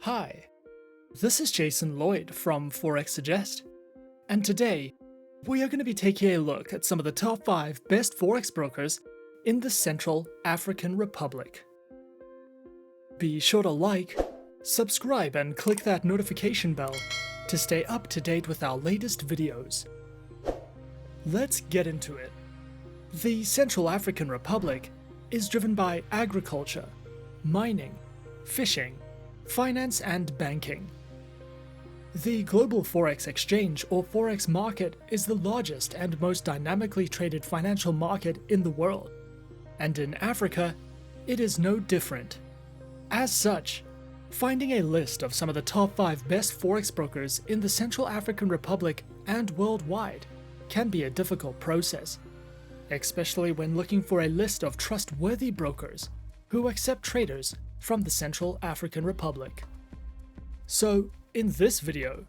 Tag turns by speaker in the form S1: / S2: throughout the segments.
S1: Hi, this is Jason Lloyd from Forexsuggest, and today we are going to be taking a look at some of the top 5 best Forex brokers in the Central African Republic. Be sure to like, subscribe, and click that notification bell to stay up to date with our latest videos. Let's get into it. The Central African Republic is driven by agriculture, mining, fishing, finance, and banking. The global Forex exchange or Forex market is the largest and most dynamically traded financial market in the world, and in Africa, it is no different. As such, finding a list of some of the top 5 best Forex brokers in the Central African Republic and worldwide can be a difficult process, especially when looking for a list of trustworthy brokers who accept traders from the Central African Republic. So, in this video,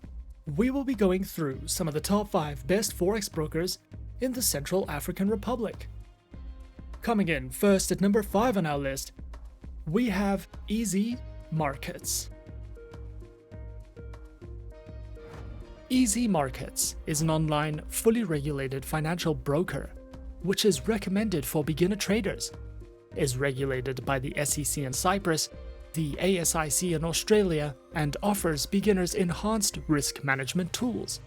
S1: we will be going through some of the top 5 best Forex brokers in the Central African Republic. Coming in first at number 5 on our list, we have Easy Markets. Easy Markets is an online, fully regulated financial broker which is recommended for beginner traders, is regulated by the SEC in Cyprus, the ASIC in Australia, and offers beginners enhanced risk management tools,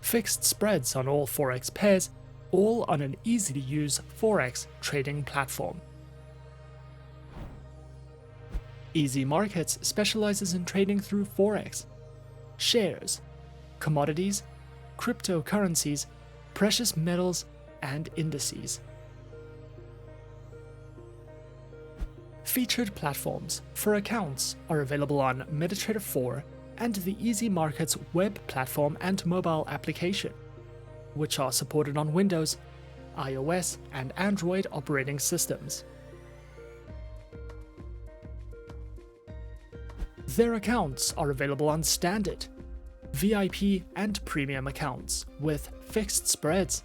S1: fixed spreads on all Forex pairs, all on an easy-to-use Forex trading platform. Easy Markets specializes in trading through Forex, shares, commodities, cryptocurrencies, precious metals, and indices. Featured platforms for accounts are available on MetaTrader 4 and the Easy Markets web platform and mobile application, which are supported on Windows, iOS, and Android operating systems. Their accounts are available on standard, VIP, and premium accounts with fixed spreads,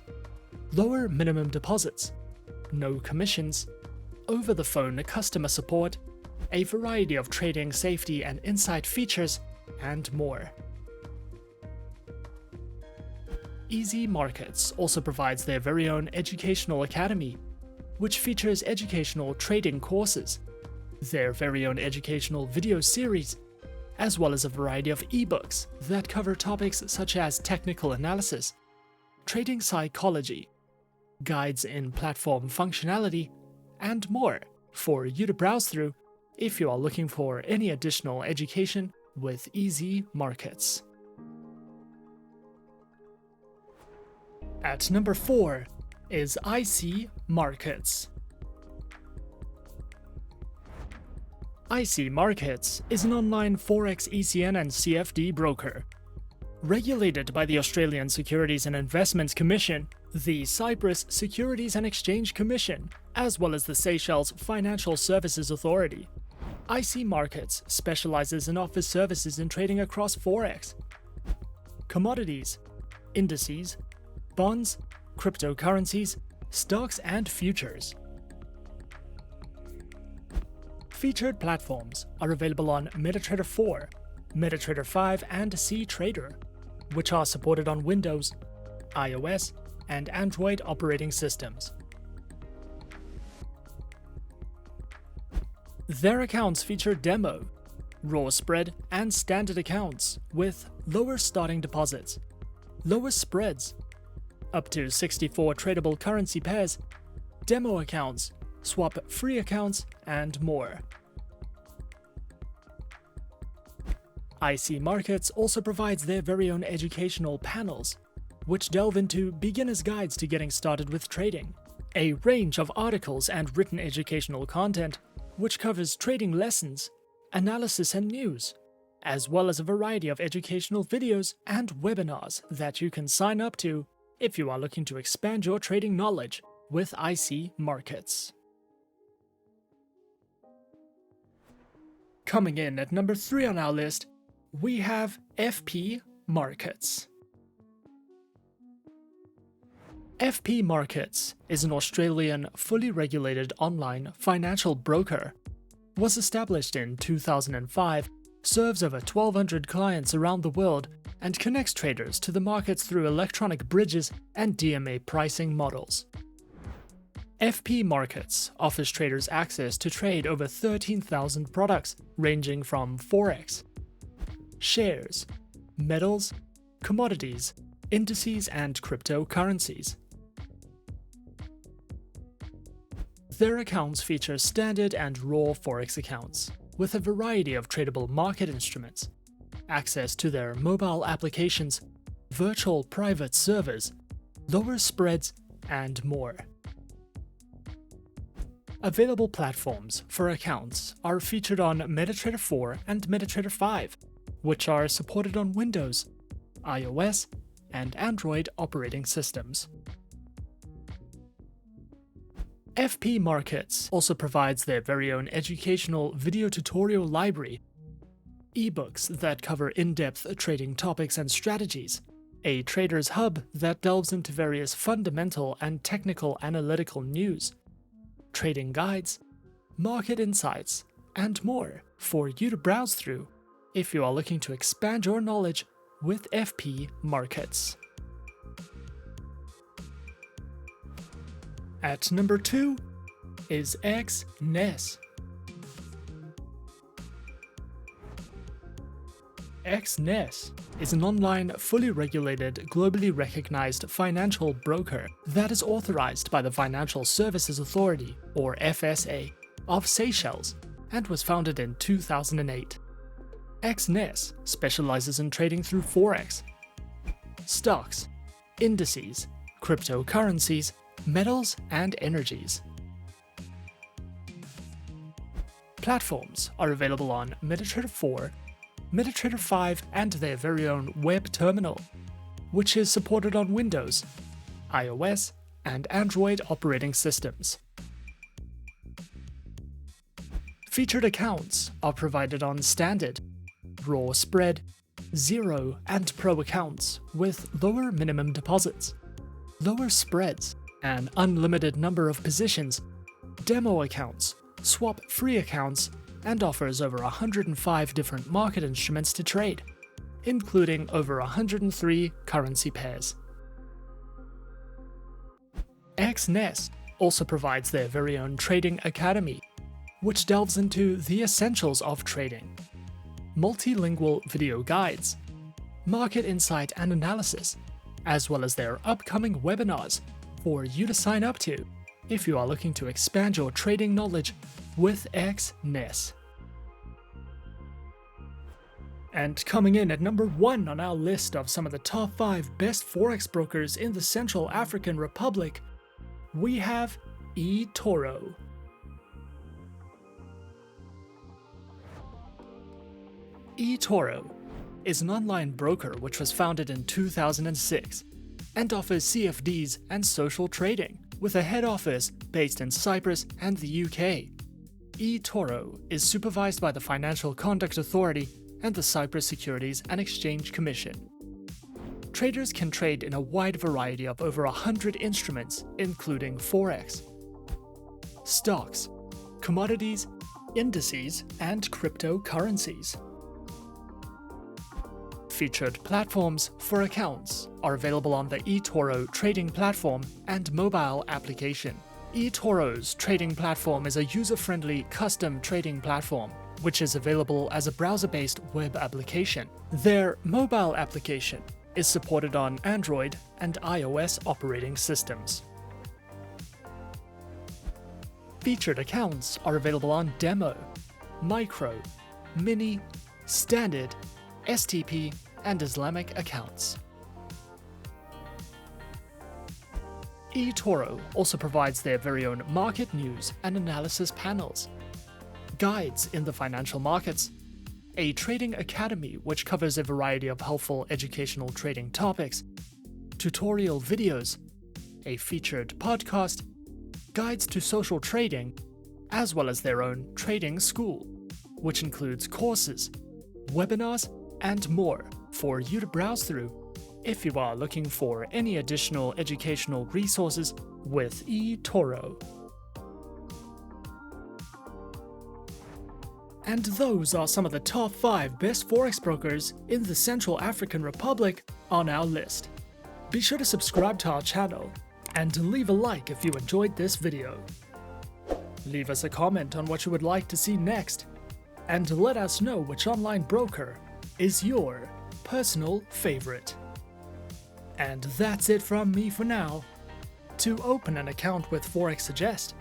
S1: lower minimum deposits, no commissions, over-the-phone customer support, a variety of trading safety and insight features, and more. Easy Markets also provides their very own educational academy, which features educational trading courses, their very own educational video series, as well as a variety of ebooks that cover topics such as technical analysis, trading psychology, guides in platform functionality, and more for you to browse through if you are looking for any additional education with Easy Markets. At number 4 is IC Markets. IC Markets is an online Forex ECN and CFD broker. Regulated by the Australian Securities and Investments Commission, the Cyprus Securities and Exchange Commission, as well as the Seychelles Financial Services Authority, IC Markets specializes and offers services in trading across Forex, commodities, indices, bonds, cryptocurrencies, stocks, and futures. Featured platforms are available on MetaTrader 4, MetaTrader 5, and CTrader, which are supported on Windows, iOS, and Android operating systems. Their accounts feature demo, raw spread, and standard accounts with lower starting deposits, lower spreads, up to 64 tradable currency pairs, demo accounts, swap-free accounts, and more. IC Markets also provides their very own educational panels, which delve into beginner's guides to getting started with trading, a range of articles and written educational content which covers trading lessons, analysis, and news, as well as a variety of educational videos and webinars that you can sign up to if you are looking to expand your trading knowledge with IC Markets. Coming in at number 3 on our list, we have FP Markets. FP Markets is an Australian, fully regulated online financial broker. Was established in 2005 serves over 1,200 clients around the world and connects traders to the markets through electronic bridges and DMA pricing models. FP Markets offers traders access to trade over 13,000 products ranging from Forex, shares, metals, commodities, indices, and cryptocurrencies. Their accounts feature standard and raw Forex accounts, with a variety of tradable market instruments, access to their mobile applications, virtual private servers, lower spreads, and more. Available platforms for accounts are featured on MetaTrader 4 and MetaTrader 5, which are supported on Windows, iOS, and Android operating systems. FP Markets also provides their very own educational video tutorial library, ebooks that cover in-depth trading topics and strategies, a trader's hub that delves into various fundamental and technical analytical news, trading guides, market insights, and more for you to browse through if you are looking to expand your knowledge with FP Markets. At number 2 is Exness. Exness is an online, fully regulated, globally recognized financial broker that is authorized by the Financial Services Authority, or FSA, of Seychelles and was founded in 2008. Exness specializes in trading through Forex, stocks, indices, cryptocurrencies, metals, and energies. Platforms are available on MetaTrader 4, MetaTrader 5, and their very own web terminal, which is supported on Windows, iOS, and Android operating systems. Featured accounts are provided on Standard, Raw Spread, Zero, and Pro accounts with lower minimum deposits, lower spreads, an unlimited number of positions, demo accounts, swap-free accounts, and offers over 105 different market instruments to trade, including over 103 currency pairs. Exness also provides their very own trading academy, which delves into the essentials of trading, multilingual video guides, market insight and analysis, as well as their upcoming webinars for you to sign up to if you are looking to expand your trading knowledge with Exness. And coming in at number 1 on our list of some of the top 5 best Forex brokers in the Central African Republic, we have eToro. eToro is an online broker which was founded in 2006 and offers CFDs and social trading, with a head office based in Cyprus and the UK. eToro is supervised by the Financial Conduct Authority and the Cyprus Securities and Exchange Commission. Traders can trade in a wide variety of over 100 instruments, including Forex, stocks, commodities, indices, and cryptocurrencies. Featured platforms for accounts are available on the eToro trading platform and mobile application. eToro's trading platform is a user-friendly custom trading platform, which is available as a browser-based web application. Their mobile application is supported on Android and iOS operating systems. Featured accounts are available on Demo, Micro, Mini, Standard, STP, and Islamic accounts. eToro also provides their very own market news and analysis panels, guides in the financial markets, a trading academy which covers a variety of helpful educational trading topics, tutorial videos, a featured podcast, guides to social trading, as well as their own trading school, which includes courses, webinars, and more for you to browse through if you are looking for any additional educational resources with eToro. And those are some of the top 5 best Forex brokers in the Central African Republic on our list. Be sure to subscribe to our channel and leave a like if you enjoyed this video. Leave us a comment on what you would like to see next, and let us know which online broker is your personal favorite. And that's it from me for now. To open an account with Forexsuggest,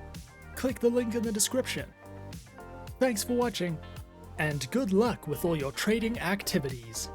S1: click the link in the description. Thanks for watching, and good luck with all your trading activities.